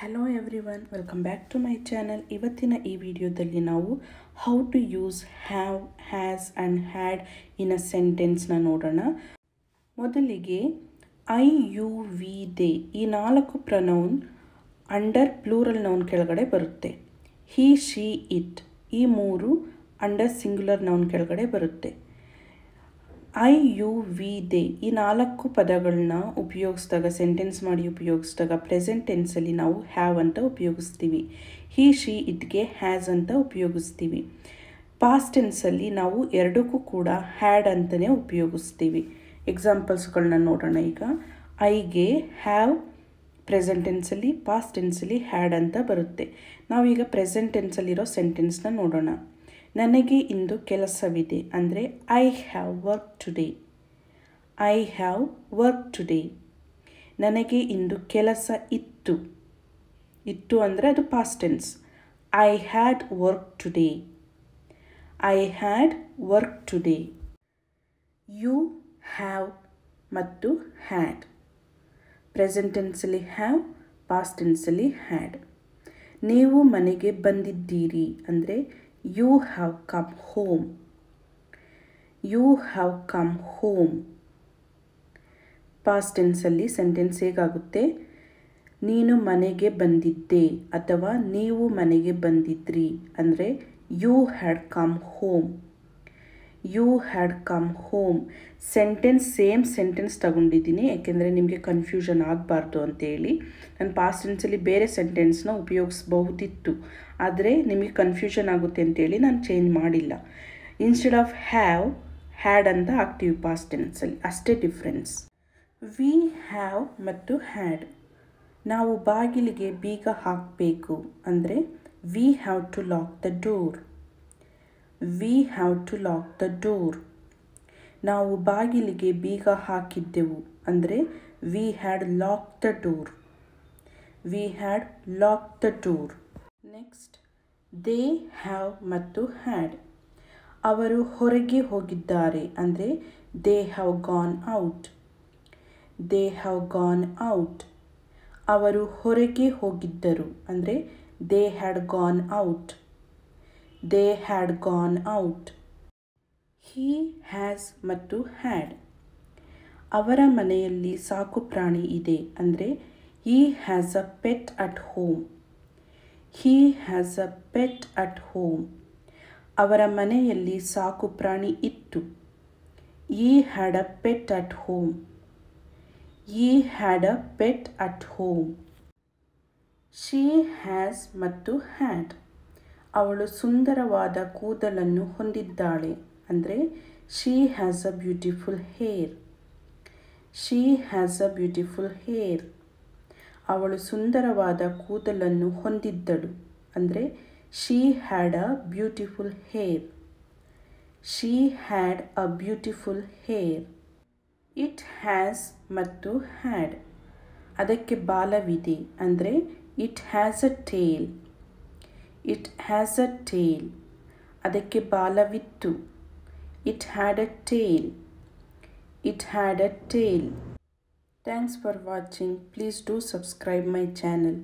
Hello everyone, welcome back to my channel. ಇವತ್ತಿನ ಈ ವಿಡಿಯೋದಲ್ಲಿ ನಾವು how to use have, has and had in a ಸೆಂಟೆನ್ಸ್ನ ನೋಡೋಣ. ಮೊದಲಿಗೆ ಐ, ಯು, ವಿ, ದೇ ಈ 4 ಪ್ರನೌನ್ ಅಂಡರ್ ಪ್ಲೂರಲ್ ನೌನ್ ಕೆಳಗಡೆ ಬರುತ್ತೆ. ಹಿ, ಶಿ, ಇಟ್ ಈ 3 ಅಂಡರ್ ಸಿಂಗ್ಯುಲರ್ ನೌನ್ ಕೆಳಗಡೆ ಬರುತ್ತೆ. ಐ, ಯು, ವಿ, ದೇ ಈ 4 ಪದಗಳನ್ನ ಉಪಯೋಗಿಸಿದಾಗ, ಸೆಂಟೆನ್ಸ್ ಮಾಡಿ ಉಪಯೋಗಿಸಿದಾಗ ಪ್ರೆಸೆಂಟ್ ಟೆನ್ಸಲ್ಲಿ ನಾವು ಹ್ಯಾವ್ ಅಂತ ಉಪಯೋಗಿಸ್ತೀವಿ. ಹಿ, ಶಿ, ಇಟ್ಗೆ ಹ್ಯಾಸ್ ಅಂತ ಉಪಯೋಗಿಸ್ತೀವಿ. ಪಾಸ್ಟ್ ಟೆನ್ಸಲ್ಲಿ ನಾವು ಎರಡಕ್ಕೂ ಕೂಡ ಹ್ಯಾಡ್ ಅಂತಲೇ ಉಪಯೋಗಿಸ್ತೀವಿ. ಎಕ್ಸಾಂಪಲ್ಸ್ಗಳನ್ನ ನೋಡೋಣ. ಈಗ ಐಗೆ ಹ್ಯಾವ್ ಪ್ರೆಸೆಂಟ್ ಟೆನ್ಸಲ್ಲಿ, ಪಾಸ್ಟ್ ಟೆನ್ಸಲ್ಲಿ ಹ್ಯಾಡ್ ಅಂತ ಬರುತ್ತೆ. ನಾವೀಗ ಪ್ರೆಸೆಂಟ್ ಟೆನ್ಸಲ್ಲಿರೋ ಸೆಂಟೆನ್ಸ್ನ ನೋಡೋಣ. ನನಗೆ ಇಂದು ಕೆಲಸವಿದೆ ಅಂದರೆ I have work today. I have work today. ನನಗೆ ಇಂದು ಕೆಲಸ ಇತ್ತು. ಇತ್ತು ಅಂದರೆ ಅದು past tense. I had work today. I had work today. You, have ಮತ್ತು ಹ್ಯಾಡ್ ಪ್ರೆಸೆಂಟ್ ಟೆನ್ಸಲ್ಲಿ ಹ್ಯಾವ್, ಪಾಸ್ಟ್ ಟೆನ್ಸಲ್ಲಿ ಹ್ಯಾಡ್. ನೀವು ಮನೆಗೆ ಬಂದಿದ್ದೀರಿ ಅಂದರೆ you have come home. You have come home. Past ಟೆನ್ಸಲ್ಲಿ ಸೆಂಟೆನ್ಸ್ ಹೇಗಾಗುತ್ತೆ? ನೀನು ಮನೆಗೆ ಬಂದಿದ್ದೆ ಅಥವಾ ನೀವು ಮನೆಗೆ ಬಂದಿದ್ರಿ ಅಂದರೆ you had come home. You had come home. Same sentence ತಗೊಂಡಿದ್ದೀನಿ, ಯಾಕೆಂದರೆ ನಿಮಗೆ ಕನ್ಫ್ಯೂಷನ್ ಆಗಬಾರ್ದು ಅಂತೇಳಿ. ನಾನು ಪಾಸ್ಟ್ ಟೆನ್ಸಲ್ಲಿ ಬೇರೆ ಸೆಂಟೆನ್ಸ್ನ ಉಪಯೋಗಿಸ್ಬಹುದಿತ್ತು, ಆದರೆ ನಿಮಗೆ ಕನ್ಫ್ಯೂಷನ್ ಆಗುತ್ತೆ ಅಂತೇಳಿ ನಾನು ಚೇಂಜ್ ಮಾಡಿಲ್ಲ. ಇನ್ಸ್ಟೆಡ್ ಆಫ್ ಹ್ಯಾವ್, ಹ್ಯಾಡ್ ಅಂತ ಹಾಕ್ತೀವಿ ಪಾಸ್ಟ್ ಟೆನ್ಸಲ್ಲಿ, ಅಷ್ಟೇ ಡಿಫ್ರೆನ್ಸ್. ವಿ, ಹ್ಯಾವ್ ಮತ್ತು ಹ್ಯಾಡ್. ನಾವು ಬಾಗಿಲಿಗೆ ಬೀಗ ಹಾಕಬೇಕು ಅಂದರೆ we have to lock the door. We have to lock the door. ನಾವು ಬಾಗಿಲಿಗೆ ಬೀಗ ಹಾಕಿದ್ದೆವು ಅಂದರೆ we had lock the door. We had lock the door. Next, they, have ಮತ್ತು ಹ್ಯಾಡ್. ಅವರು ಹೊರಗೆ ಹೋಗಿದ್ದಾರೆ ಅಂದರೆ they have gone out. They have gone out. ಅವರು ಹೊರಗೆ ಹೋಗಿದ್ದರು ಅಂದರೆ they had gone out. They had gone out. He, has ಮತ್ತು ಹ್ಯಾಡ್. ಅವರ ಮನೆಯಲ್ಲಿ ಸಾಕು ಪ್ರಾಣಿ ಇದೆ ಅಂದರೆ he has a pet at home. He has a pet at home. ಅವರ ಮನೆಯಲ್ಲಿ ಸಾಕು ಪ್ರಾಣಿ ಇತ್ತು. He had a pet at home. He had a pet at home. She, has ಮತ್ತು ಹ್ಯಾಡ್. ಅವಳು ಸುಂದರವಾದ ಕೂದಲನ್ನು ಹೊಂದಿದ್ದಾಳೆ ಅಂದರೆ she has a beautiful hair. She has a beautiful hair. ಅವಳು ಸುಂದರವಾದ ಕೂದಲನ್ನು ಹೊಂದಿದ್ದಳು ಅಂದರೆ she had a beautiful hair. She had a beautiful hair. It has ಮತ್ತು ಹ್ಯಾಡ್. ಅದಕ್ಕೆ ಬಾಲವಿದೆ ಅಂದರೆ it has a tail. It has a tail. ಅದಕ್ಕೆ ಬಾಲವಿತ್ತು. It had a tail. It had a tail. Thanks for watching. Please do subscribe my channel.